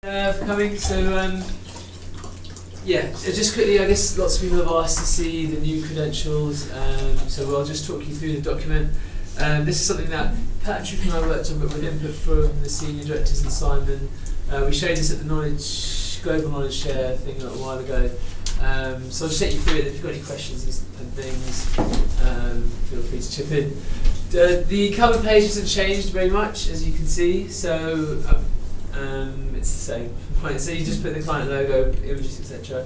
For coming. So just quickly, I guess lots of people have asked to see the new credentials, so I'll just talk you through the document. This is something that Patrick and I worked on, but with input from the senior directors and Simon. We showed this at the global knowledge share thing a little while ago. So I'll just take you through it. If you've got any questions and things, feel free to chip in. The cover page hasn't changed very much, as you can see, so it's the same. Right, so you just put the client logo, images, etc.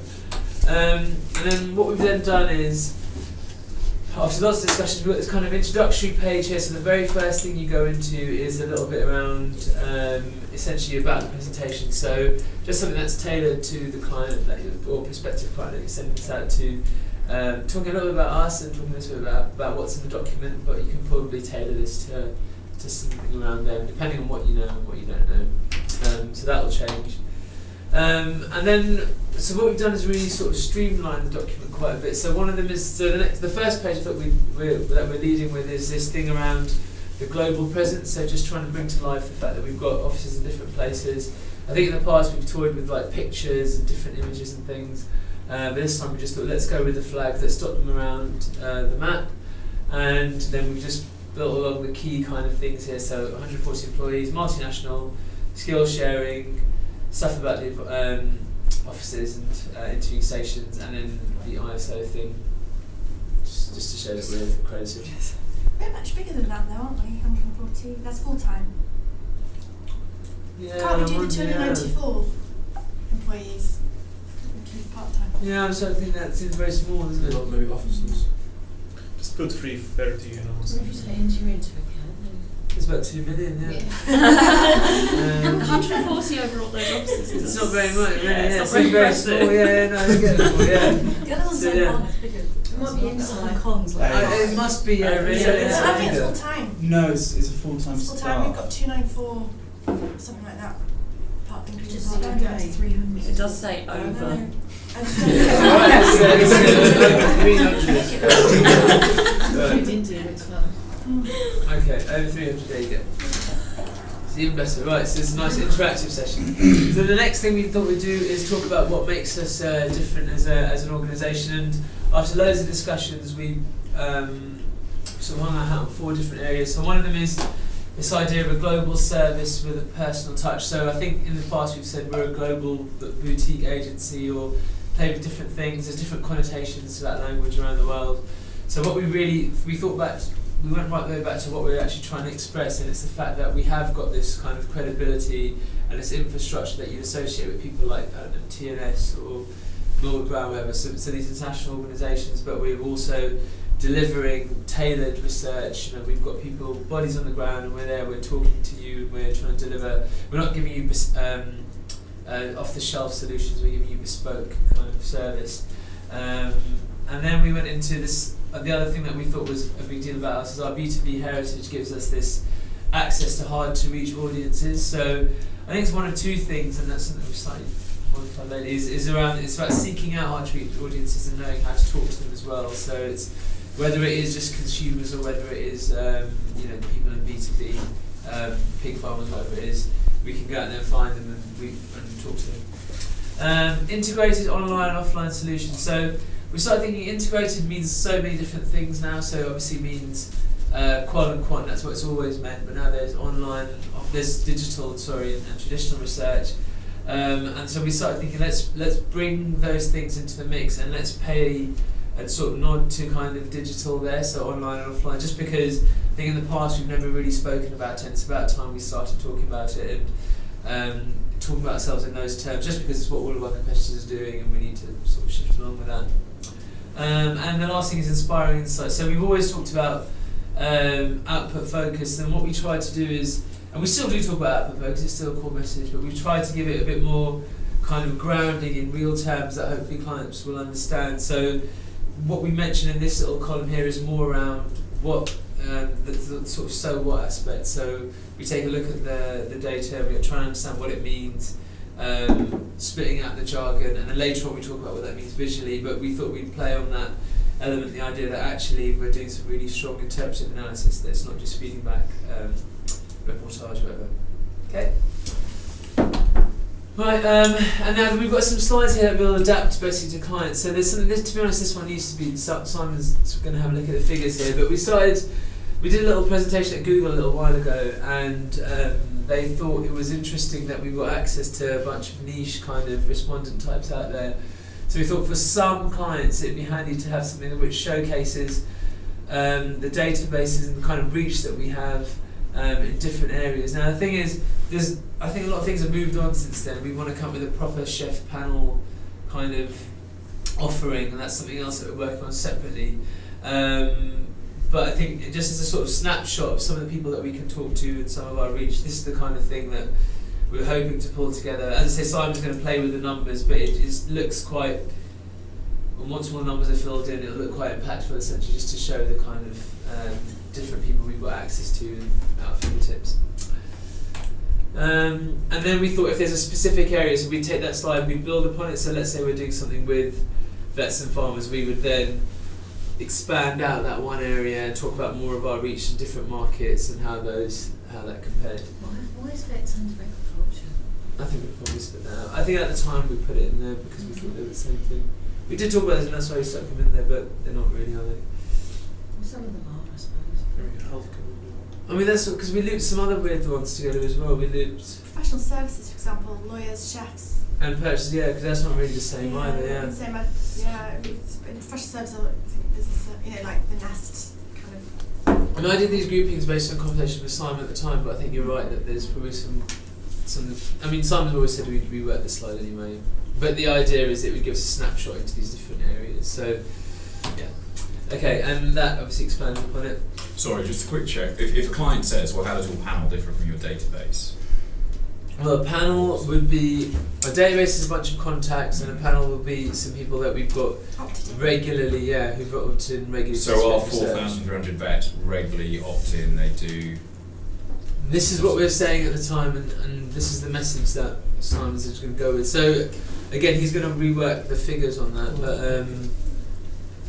And then what we've then done is, after lots of discussions, we've got this kind of introductory page here. So the very first thing you go into is a little bit around, essentially about the presentation. So just something that's tailored to the client or prospective client that you're sending this out to. Talking a little bit about us and talking a little bit about what's in the document, but you can probably tailor this to something around them, depending on what you know and what you don't know. So that will change. And then, so what we've done is really sort of streamlined the document quite a bit. So one of them is, so the first page that we're leading with is this thing around the global presence. So just trying to bring to life the fact that we've got offices in different places. I think in the past we've toyed with like pictures and different images and things. But this time we just thought, let's go with the flags, let's dot them around the map. And then we've just built along the key kind of things here. So 140 employees, multinational, skill sharing, stuff about the offices and interviewing stations, and then the ISO thing, just to show that we're accredited. We're much bigger than that though, aren't we? 140, that's full time. Yeah, Can't we do the 294 employees? Part time. Yeah, I'm sort of thinking that seems very small, isn't it? Not maybe officers. Just put 330, you know. What if you take into account? It's about 2 million, yeah. 140 over all those offices. It's not very much, really. Yeah, Yeah, it's not very small. Yeah, no, I get it. Yeah. The other ones So, are yeah. one, it's bigger. It might be inside. Hong Kong's like It must be, yeah, really. I Yeah. think it's full time. No, it's a full-time It's full time. We've got 294, something like that. Part including Just part time, okay. 300. It does say I over. know. You didn't do it as well. Okay, over 300, there you go. It's even better. Right, so it's a nice interactive session. So the next thing we thought we'd do is talk about what makes us different as an organisation. And after loads of discussions, we sort of hung our hat on 4 different areas. So one of them is this idea of a global service with a personal touch. So I think in the past we've said we're a global boutique agency, or play with different things. There's different connotations to that language around the world. So what we thought back, we went right the way back to what we're actually trying to express, and it's the fact that we have got this kind of credibility and this infrastructure that you associate with people like TNS or Lord Brown, whatever. So these international organisations, but we're also delivering tailored research. You know, we've got people, bodies on the ground, and we're there. We're talking to you. We're trying to deliver. We're not giving you off-the-shelf solutions. We're giving you bespoke kind of service. And then we went into this. The other thing that we thought was a big deal about us is our B2B heritage gives us this access to hard-to-reach audiences. So I think it's one of 2 things, and that's something we've slightly modified lately. It's about seeking out hard-to-reach audiences and knowing how to talk to them as well. So it's whether it is just consumers or whether it is people in B2B, pig farmers, whatever it is, we can go out there and find them and talk to them. Integrated online and offline solutions. So we started thinking integrated means so many different things now. So obviously means qual and quant, that's what it's always meant, but now there's online, there's digital, and traditional research. And so we started thinking, let's bring those things into the mix, and let's pay a sort of nod to kind of digital there, so online and offline, just because I think in the past we've never really spoken about it, and it's about time we started talking about it and talking about ourselves in those terms, just because it's what all of our competitors are doing, and we need to sort of shift along with that. And the last thing is inspiring insight. So we've always talked about output focus, and what we try to do is, and we still do talk about output focus, it's still a core message, but we've tried to give it a bit more kind of grounding in real terms that hopefully clients will understand. So what we mention in this little column here is more around what the sort of so what aspect. So we take a look at the data, we try and understand what it means, splitting out the jargon, and then later on we talk about what that means visually, but we thought we'd play on that element, the idea that actually we're doing some really strong interpretive analysis, that it's not just feeding back reportage or whatever. Okay? Right, and now we've got some slides here that we'll adapt basically to clients. So there's something. To be honest, this one needs to be. Simon's going to have a look at the figures here, but we did a little presentation at Google a little while ago, and they thought it was interesting that we got access to a bunch of niche kind of respondent types out there. So we thought for some clients it'd be handy to have something which showcases the databases and the kind of reach that we have in different areas. Now the thing is, I think a lot of things have moved on since then. We want to come with a proper chef panel kind of offering, and that's something else that we're working on separately. But I think just as a sort of snapshot of some of the people that we can talk to and some of our reach, this is the kind of thing that we're hoping to pull together. As I say, Simon's going to play with the numbers, but it looks quite, and once all the numbers are filled in, it'll look quite impactful essentially, just to show the kind of different people we've got access to at our fingertips. And then we thought if there's a specific area, so we take that slide, we build upon it. So let's say we're doing something with vets and farmers, we would then expand out that one area and talk about more of our reach in different markets and how that compared. Why is vets under agriculture? I think we probably split that out. I think at the time we put it in there because we thought they were the same thing. We did talk about this and that's why we stuck them in there, but they're not really, are they? Well, some of them are, I suppose. I mean, that's because we looped some other weird ones together as well. We looped Professional services, for example, lawyers, chefs. and purchases, yeah, because that's not really the same either, yeah. Same, yeah. In professional services, I think business, like the Nest kind of. I mean, I did these groupings based on conversations with Simon at the time, but I think you're right that there's probably some. I mean, Simon's always said we'd rework this slide anyway, but the idea is it would give us a snapshot into these different areas. So, yeah. Okay, and that obviously expanded upon it. Sorry, just a quick check. If a client says, well, how does your panel differ from your database? Well, a panel would be, a database is a bunch of contacts, and a panel will be some people that we've got regularly, who've opted in regularly. So our 4,300 vets regularly opt in, they do... This is what we were saying at the time, and this is the message that Simon's just going to go with. So, again, he's going to rework the figures on that, but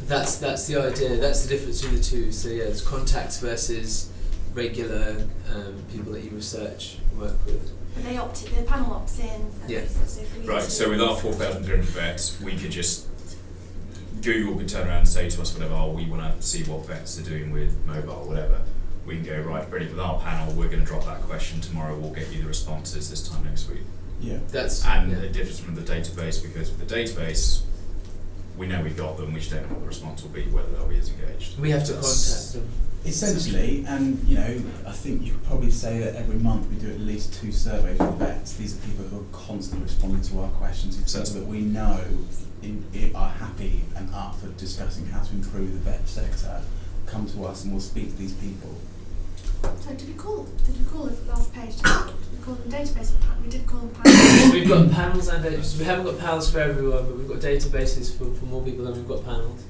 that's the idea. That's the difference between the two. So yeah, it's contacts versus regular people that you research and work with. But they opt in, the panel opts in. Yeah. Right, so with our 4,300 vets, we could just, Google could turn around and say to us whatever, we want to see what vets are doing with mobile, whatever. We can go, right, ready with our panel, we're going to drop that question tomorrow, we'll get you the responses this time next week. Yeah. The difference from the database, because with the database, we know we've got them, we just don't know what the response will be, whether they'll be as engaged. We have to contact them. Essentially, and I think you could probably say that every month we do at least 2 surveys with vets. These are people who are constantly responding to our questions, so that we know are happy and up for discussing how to improve the vet sector. Come to us and we'll speak to these people. So did we call the last page? Did we call them database or panel? We did call them panels. We've got panels and databases. We haven't got panels for everyone, but we've got databases for more people than we've got panels.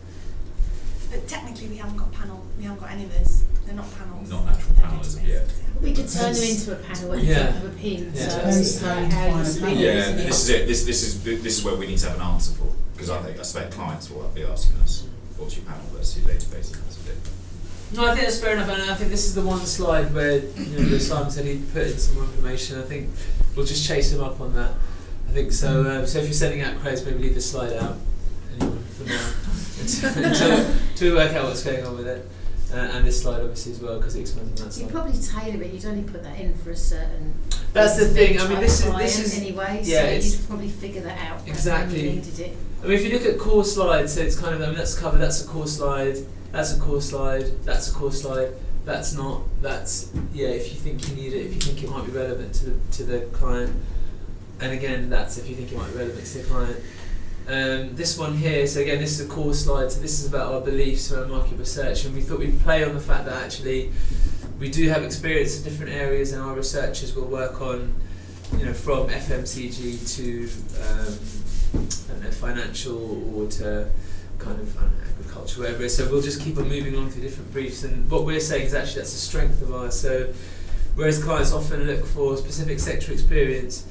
But technically we haven't got panel. We haven't got any of those. They're not panels. Not actual They're panels as of databases, yet. We could turn them into a panel at the Yeah. top of a pin. Yeah. So Depends it's how like you how define you a speak, panel. Yeah, isn't it? this is it. This is where we need to have an answer for, because I expect clients will be asking us, what's your panel versus your database, and that's a bit. No, I think that's fair enough, and I think this is the one slide where where Simon said he'd put in some more information. I think we'll just chase him up on that. I think so. So if you're sending out creds, maybe leave the slide out anyway for now until we work out what's going on with it, and this slide obviously as well because it expands on that You slide. probably tailor it. You'd only put that in for a certain. That's the thing. I mean, this client is anyway. yeah, so it's- you'd probably figure that out. when Exactly. you needed it. I mean, if you look at core slides, so it's kind of, I mean, that's covered, that's a core slide, that's a core slide, that's a core slide, that's not, that's, yeah, if you think you need it, if you think it might be relevant to the client, and again, that's if you think it might be relevant to the client. This one here, so again, this is a core slide, so this is about our beliefs around market research, and we thought we'd play on the fact that actually we do have experience in different areas, and our researchers will work on, from FMCG to I don't know, financial or to kind of agriculture, whatever it is. So we'll just keep on moving on through different briefs, and what we're saying is actually that's a strength of ours. So whereas clients often look for specific sector experience,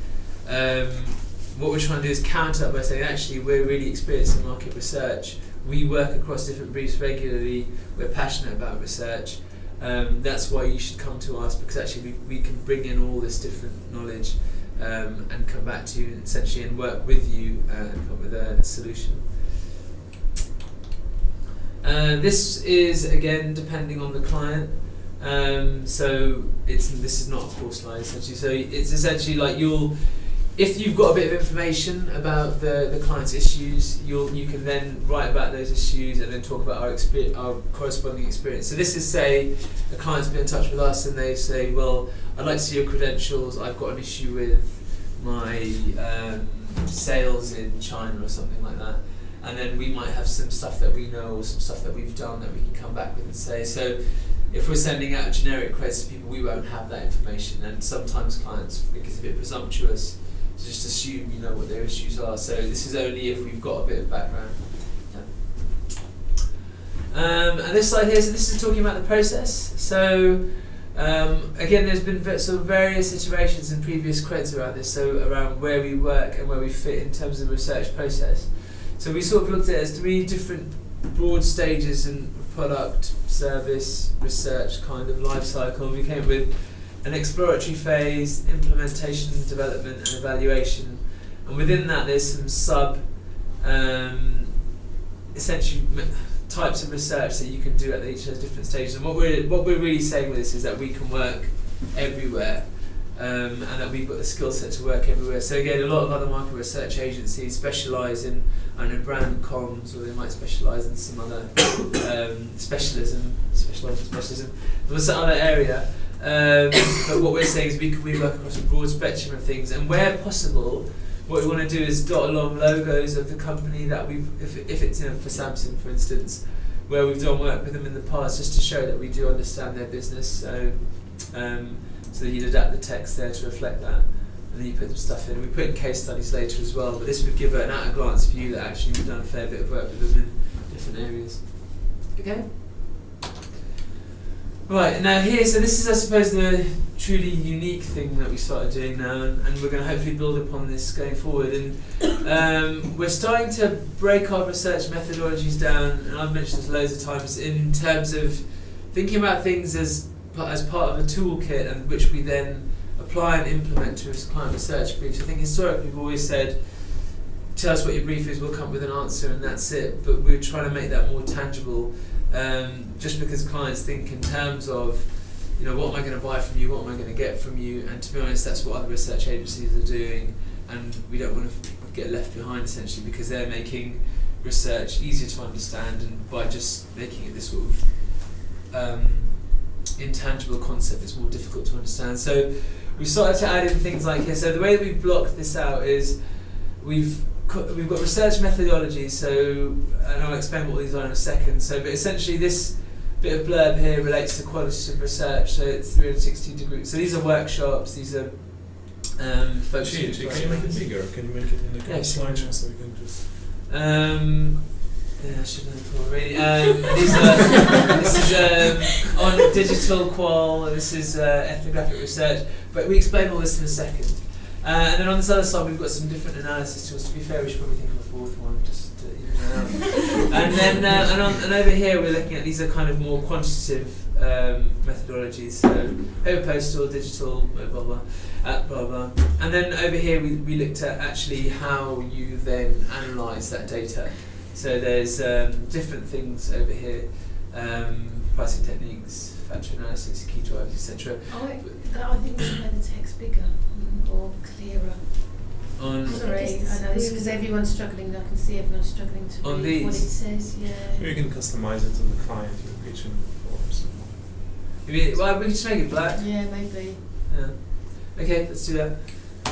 what we're trying to do is counter that by saying actually we're really experienced in market research, we work across different briefs regularly, we're passionate about research, that's why you should come to us, because actually we can bring in all this different knowledge and come back to you essentially and work with you and come up with a solution. This is again depending on the client. So this is not a course line essentially. So it's essentially like if you've got a bit of information about the client's issues, you can then write about those issues and then talk about our corresponding experience. So this is, say, a client's been in touch with us and they say, well, I'd like to see your credentials, I've got an issue with my sales in China or something like that. And then we might have some stuff that we know or some stuff that we've done that we can come back with and say. So if we're sending out generic creds to people, we won't have that information. And sometimes clients think it's a bit presumptuous to just assume you know what their issues are. So this is only if we've got a bit of background. Yeah. And this slide here, so this is talking about the process. So again, there's been sort of various iterations in previous creds around this, so around where we work and where we fit in terms of the research process. So we sort of looked at it as 3 different broad stages in product, service, research kind of life cycle. We came up with an exploratory phase, implementation, development and evaluation. And within that there's some essentially types of research that you can do at each of those different stages. And what we're really saying with this is that we can work everywhere. And that we've got the skill set to work everywhere. So again, a lot of other market research agencies specialise in brand comms, or they might specialise in some other specialism, or some other area. But what we're saying is we work across a broad spectrum of things, and where possible, what we want to do is dot along logos of the company that if it's for Samsung, for instance, where we've done work with them in the past, just to show that we do understand their business. So you'd adapt the text there to reflect that, and then you put some stuff in. We put in case studies later as well, but this would give an at-a-glance view that actually we've done a fair bit of work with them in different areas. Okay? Right, now here, so this is I suppose the truly unique thing that we started doing now, and we're going to hopefully build upon this going forward. And we're starting to break our research methodologies down, and I've mentioned this loads of times, in terms of thinking about things as part of a toolkit, and which we then apply and implement to a client research brief. So I think historically we've always said, tell us what your brief is, we'll come up with an answer and that's it. But we're trying to make that more tangible, just because clients think in terms of, what am I going to buy from you, what am I going to get from you, and to be honest, that's what other research agencies are doing, and we don't want to get left behind essentially, because they're making research easier to understand, and by just making it this sort of intangible concept, it's more difficult to understand. So we started to add in things like here. So the way that we've blocked this out is we've got research methodologies. So, and I'll explain what these are in a second. So, but essentially this bit of blurb here relates to qualitative research. So it's 360 degrees. So these are workshops. These are focus groups. Can you make it bigger? Can you make it in the slide so we can just? Yeah, I should know already. This is on digital qual, this is ethnographic research, but we explain all this in a second. And then on this other side we've got some different analysis tools. To be fair, we should probably think of a fourth one, just to even it out. And then and over here we're looking at, these are kind of more quantitative methodologies, so paper, postal, digital, blah blah, blah blah. And then over here we looked at actually how you then analyse that data. So there's different things over here, pricing techniques, factor analysis, key drivers, etc. I think we should make the text bigger or clearer. Sorry, I know this because everyone's struggling. I can see everyone's struggling to read what it says. Yeah. You can customize it to the client. You pitch in forms. Well, we can just make it black. Yeah, maybe. Yeah. Okay, let's do that.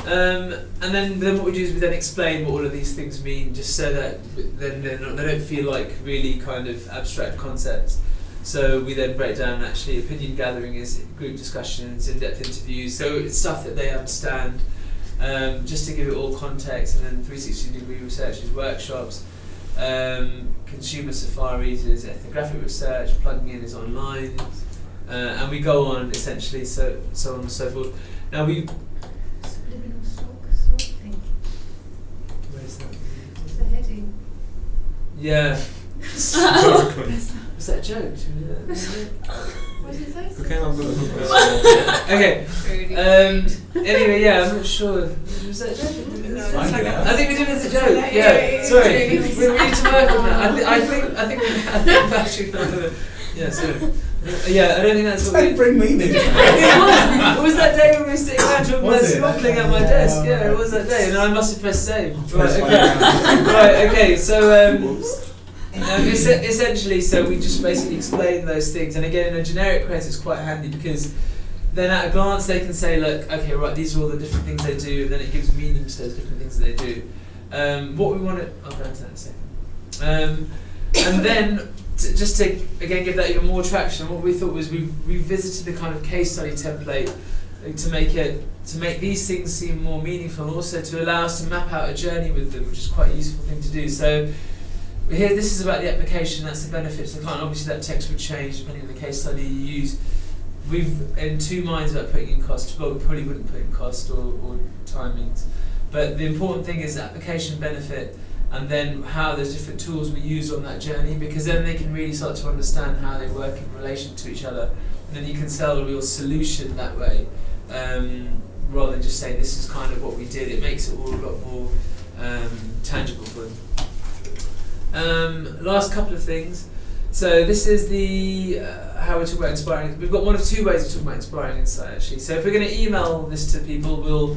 And then what we do is we then explain what all of these things mean, just so that then they don't feel like really kind of abstract concepts. So we then break down actually opinion gathering is group discussions, in-depth interviews, so it's stuff that they understand, just to give it all context. And then 360-degree research is workshops, consumer safaris is ethnographic research, plugging in is online, and we go on essentially so on and so forth. Now we. It's the heading. Yeah. What's Was that a joke? What did it say? We cannot do it. Okay. Really Anyway, yeah, I'm not sure. Was that a joke? I think we did it as a joke. Yeah, sorry. We need to work on that. I think actually. Yeah, sorry. Yeah, I don't think that's what we. Bring me this. It was that day when we were sitting around smuggling at my desk. Yeah, it was that day, and I must have pressed save. Right, okay. Right, okay. So, essentially, so we just basically explain those things, and again, in a generic creds, it's quite handy because then at a glance they can say, look, okay, right, these are all the different things they do, and then it gives meaning to those different things that they do. What we want to, I'll go into that in a second. And then, just to again give that even more traction, what we thought was we revisited the kind of case study template to make these things seem more meaningful, and also to allow us to map out a journey with them, which is quite a useful thing to do. So here, this is about the application. That's the benefit to the client. Obviously, that text would change depending on the case study you use. We've in two minds about putting in cost, but we probably wouldn't put in cost or timings. But the important thing is the application benefit, and then how there's different tools we use on that journey, because then they can really start to understand how they work in relation to each other, and then you can sell a real solution that way, rather than just say this is kind of what we did. It makes it all a lot more tangible for them. Last couple of things. So this is the how we talk about inspiring. We've got one of two ways of talking about inspiring insight actually. So if we're going to email this to people,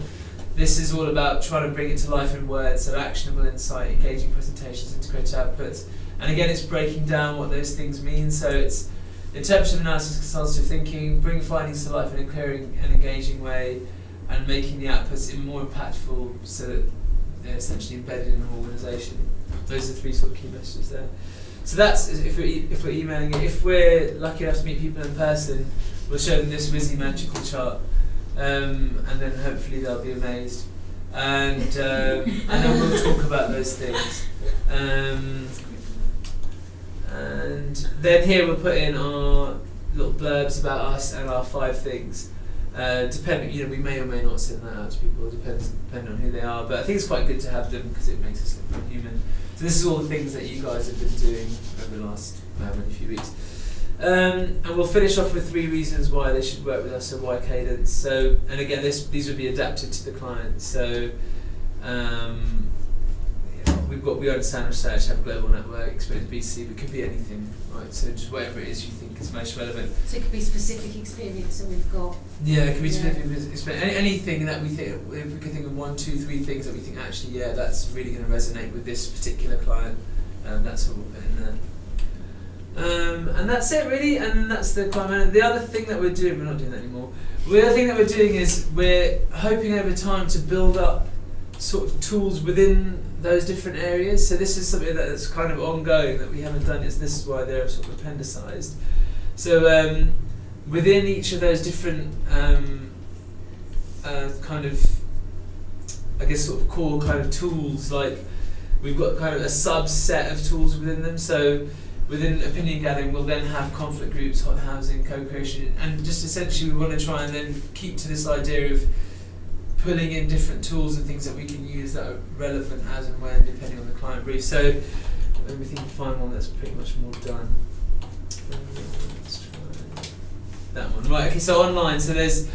this is all about trying to bring it to life in words, so actionable insight, engaging presentations, integrated outputs. And again, it's breaking down what those things mean. So it's interpretive analysis, consultative thinking, bring findings to life in a clear and engaging way, and making the outputs even more impactful so that they're essentially embedded in an organisation. Those are three sort of key messages there. So that's if we're emailing it. If we're lucky enough to meet people in person, we'll show them this whizzy magical chart. And then hopefully they'll be amazed, and then we'll talk about those things. And then here we'll put in our little blurbs about us and our 5 things. Depending, we may or may not send that out to people. Depending on who they are. But I think it's quite good to have them because it makes us look more human. So this is all the things that you guys have been doing over the last few weeks. And we'll finish off with 3 reasons why they should work with us, so why Kadence. So, and again, these would be adapted to the client. So, we understand research, have a global network, experience B2C, but it could be anything, right? So just whatever it is you think is most relevant. So it could be specific experience that we've got. Yeah, it could be specific experience. Anything that we think, if we could think of 1, 2, 3 things that we think actually, that's really going to resonate with this particular client, that's what we'll put in there. And that's it really, and that's the climate. The other thing that we're doing, we're not doing that anymore. The other thing that we're doing is we're hoping over time to build up sort of tools within those different areas. So this is something that's kind of ongoing that we haven't done. This is why they're sort of appendicized. So within each of those different kind of, I guess, sort of core kind of tools, like we've got kind of a subset of tools within them. So within opinion gathering, we'll then have conflict groups, hot housing, co-creation, and just essentially we want to try and then keep to this idea of pulling in different tools and things that we can use that are relevant as and when, depending on the client brief. So we think we'll find one that's pretty much more done. Let's try that one. Right, okay, so online, so there's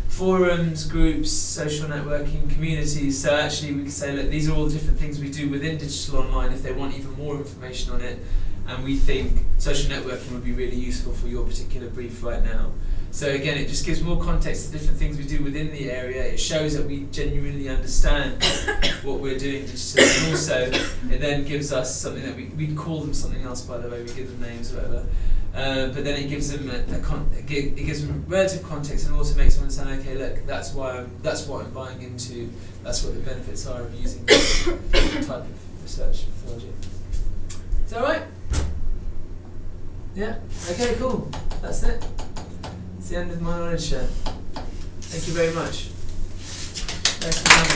forums, groups, social networking, communities. So actually we can say, look, these are all the different things we do within digital online if they want even more information on it. And we think social networking would be really useful for your particular brief right now. So again, it just gives more context to different things we do within the area. It shows that we genuinely understand what we're doing digitally, and also it then gives us something that we'd call them something else, by the way. We give them names or whatever. But then it gives them it gives them relative context and also makes them understand. Okay, look, that's what I'm buying into. That's what the benefits are of using this type of research methodology. Is that right? Yeah. Okay. Cool. That's it. It's the end of my knowledge share. Thank you very much. Thanks for coming.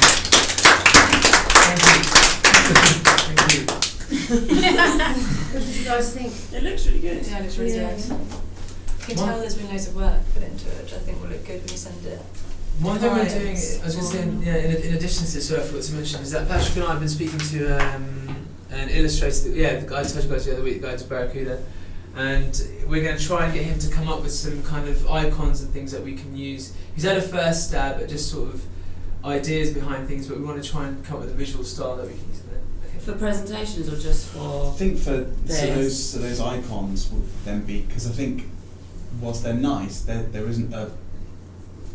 Thank you. What did you guys think? It looks really good. Yeah, it looks really good. You can tell there's been loads of work put into it, which I think will look good when you send it. One thing we're doing, I was going to say, in addition to this, I forgot to mention, is that Patrick and I have been speaking to an illustrator, the guy I told you guys the other week, the guy to Barracuda, and we're going to try and get him to come up with some kind of icons and things that we can use. He's had a first stab at just sort of ideas behind things, but we want to try and come up with a visual style that we can use. For presentations or just I for? think so this? those icons would then be, because I think whilst they're nice, there isn't a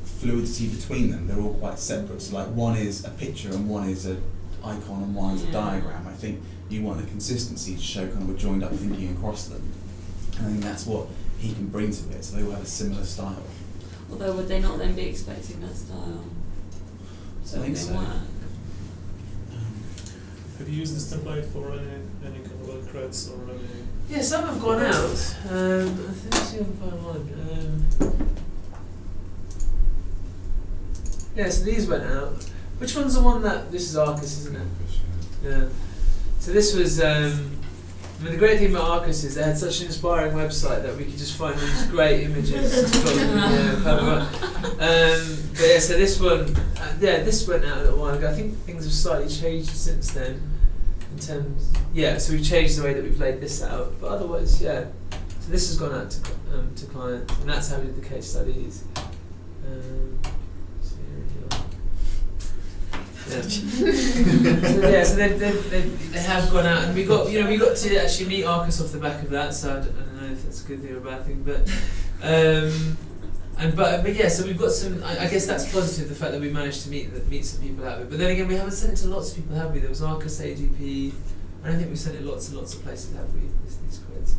fluidity between them. They're all quite separate. So like one is a picture and one is an icon and one is a diagram. I think you want the consistency to show kind of a joined up thinking across them. And I think that's what he can bring to it. So they all have a similar style. Although would they not then be expecting that style? I think so. Have you used this template for any kind of like creds or any? Yeah, some have gone out. I think I've seen one. Yeah, so these went out. Which one's the one that, this is Arcus, isn't it? Yeah. So this was, I mean, the great thing about Arcus is they had such an inspiring website that we could just find these great images to put, but yeah, so this one, this went out a little while ago. I think things have slightly changed since then. In terms, so we've changed the way that we've laid this out. But otherwise, So this has gone out to clients, and that's how we did the case studies. So they have gone out, and we got to actually meet Arcus off the back of that. So I don't know if that's a good thing or a bad thing, but so we've got some. I guess that's positive, the fact that we managed to meet some people out of it. But then again, we haven't sent it to lots of people, have we? There was Arcus, AGP. I don't think we sent it lots and lots of places, have we? These creds.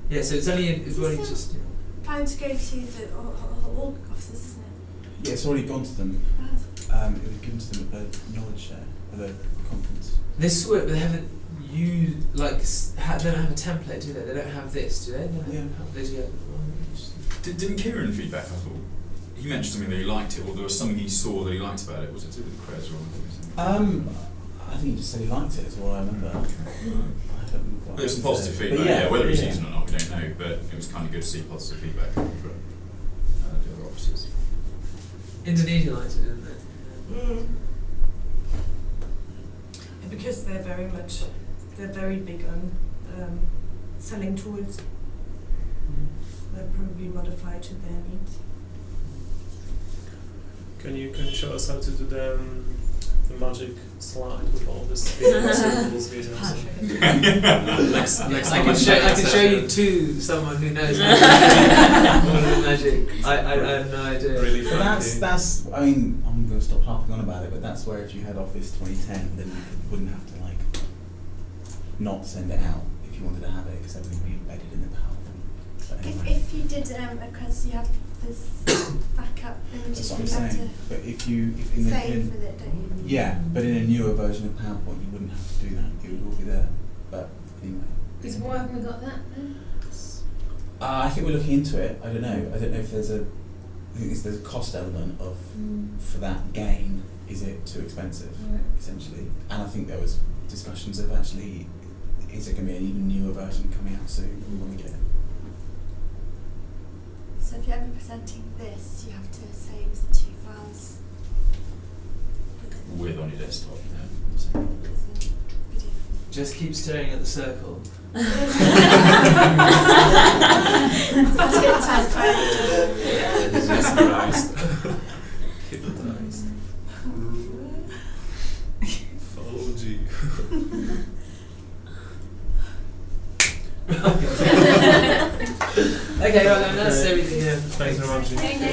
Yeah, so it's only just. Plan to go to the all offices, isn't it? Yeah, it's already gone to them. It was given to them at the knowledge share at the conference. They saw it, but they haven't used they don't have a template, do they? They don't have this, do they? They do. Didn't Kieran feedback? I thought he mentioned something that he liked it, or there was something he saw that he liked about it. Was it to do with the creds or something? I think he just said he liked it, is what I remember. There was some positive feedback. Whether he's using it or not, we don't know. But it was kind of good to see positive feedback coming from the other officers. Indonesia liked it, didn't they? Because they're very big on selling tools. They're probably modified to their needs. Can you show us how to do the magic slide with all this symbols, videos? I can show you to someone who knows magic. I have no idea. Really but that's. I mean, I'm going to stop harping on about it, but that's where if you had Office 2010, then you wouldn't have to not send it out if you wanted to have it, because everything would be embedded in the PowerPoint. But anyway. If you did a creds, you have this backup images that's what that I'm you have saying. to But if you save with it, don't you? Yeah, but in a newer version of PowerPoint, you wouldn't have to do that. It would all be there. But anyway. Because why haven't we got that then? I think we're looking into it. I don't know if there's a. I think there's a cost element of for that gain. Is it too expensive? Right. Essentially, and I think there was discussions of actually, is there going to be an even newer version coming out soon? We want to get it. So if you're ever presenting this, you have to save the 2 files With on your desktop. as a video. Just keep staring at the circle. That's hypnotised by it. Mesmerised. Hypnotised. Follow G. Okay, well then that's everything. Thanks very much. Thank you.